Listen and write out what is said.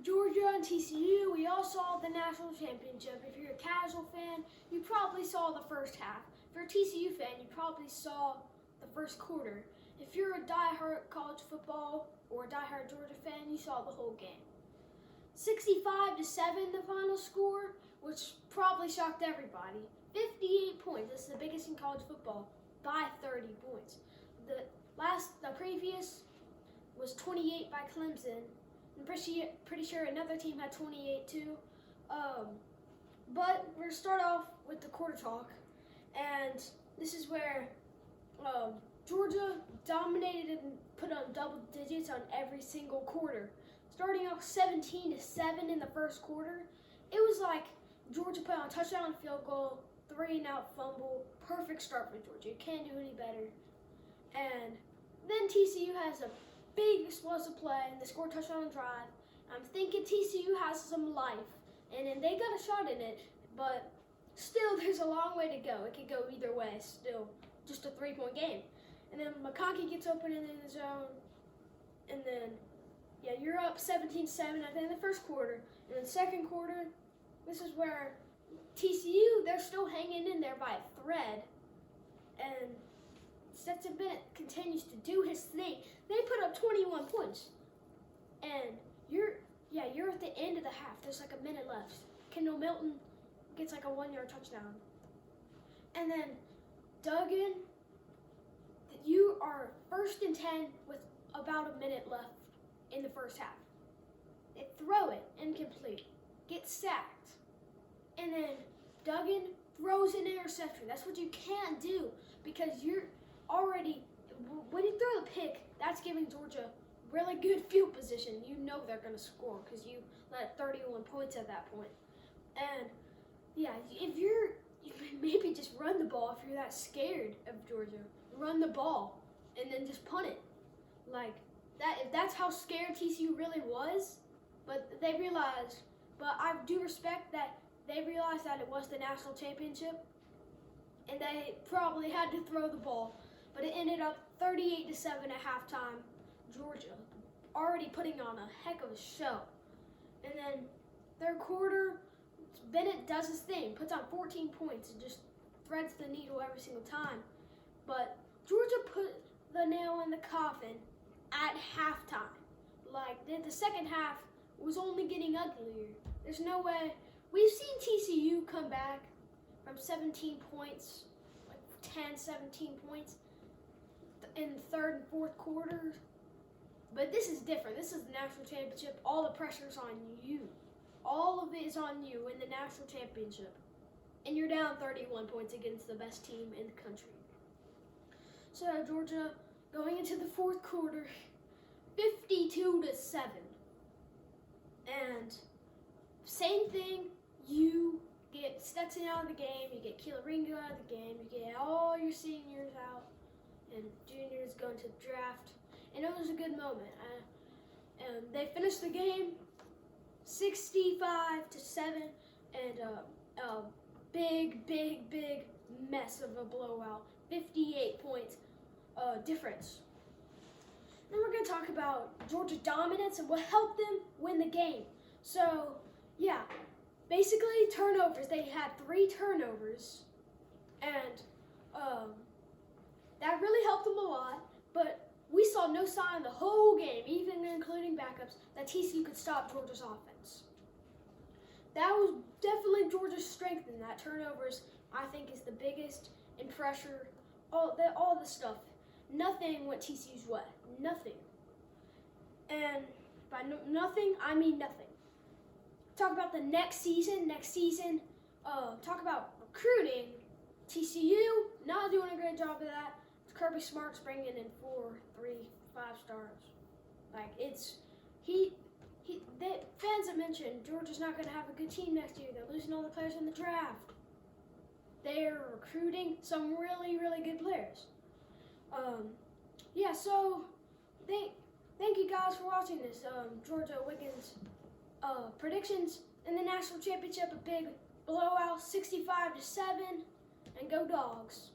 Georgia and TCU, we all saw the national championship. If you're a casual fan, you probably saw the first half. If you're a TCU fan, you probably saw the first quarter. If you're a diehard college football or a diehard Georgia fan, you saw the whole game. 65-7, the final score, which probably shocked everybody. 58 points. This is the biggest in college football by 30 points. The previous was 28 by Clemson. I'm pretty sure another team had 28 too. But we're gonna start off with the quarter talk, and this is where Georgia dominated and put on double digits on every single quarter. Starting off 17-7 in the first quarter, it was like Georgia put on a touchdown, field goal, 3-and-out fumble. Perfect start for Georgia. You can't do any better. And then TCU has a big explosive play, and they score a touchdown drive. I'm thinking TCU has some life, and then they got a shot in it, but still there's a long way to go. It could go either way, still just a 3-point game. And then McConkey gets open in the zone, and then, yeah, you're up 17-7 at the end of the first quarter. And then the second quarter, this is where TCU, they're still hanging in there by a thread, and Stetson Bennett continues to do his thing. They put up 21 points, and you're at the end of the half. There's like a minute left. Kendall Milton gets like a 1-yard touchdown, and then Duggan, you are 1st and 10 with about a minute left in the first half. They throw it incomplete, get sacked, and then Duggan throws an interception. That's what you can't do, because you're already, when you throw the pick, that's giving Georgia really good field position. You know they're going to score because you let 31 points at that point. And yeah, if you maybe just run the ball if you're that scared of Georgia. Run the ball and then just punt it. Like that, if that's how scared TCU really was, but they realized, but I do respect that they realized that it was the national championship and they probably had to throw the ball. But it ended up 38-7 at halftime. Georgia already putting on a heck of a show. And then third quarter, Bennett does his thing, puts on 14 points and just threads the needle every single time. But Georgia put the nail in the coffin at halftime. Like the second half was only getting uglier. There's no way. We've seen TCU come back from 17 points, like 10, 17 points in the third and fourth quarters. But this is different. This is the national championship. All the pressure's on you. All of it is on you in the national championship. And you're down 31 points against the best team in the country. So Georgia going into the fourth quarter, 52-7. And same thing, you get Stetson out of the game, you get Keeler-Ringo out of the game, you get all your seniors out, and juniors going to the draft. And it was a good moment. And they finished the game 65-7, and a big mess of a blowout. 58 points difference. Then we're going to talk about Georgia dominance and what helped them win the game. So, yeah, basically turnovers. They had 3 turnovers, and that really helped them a lot. But we saw no sign the whole game, even including backups, that TCU could stop Georgia's offense. That was definitely Georgia's strength in that. Turnovers, I think, is the biggest, in pressure, all the stuff. Nothing went TCU's way. Nothing. And by nothing, I mean nothing. Talk about the next season. Talk about recruiting. TCU, not doing a great job of that. Kirby Smart's bringing in 4, 3, 5 stars. Like, the fans have mentioned Georgia's not going to have a good team next year. They're losing all the players in the draft. They're recruiting some really good players. Yeah, so thank you guys for watching this Georgia Wiggins predictions in the national championship. A big blowout, 65-7, and go Dogs.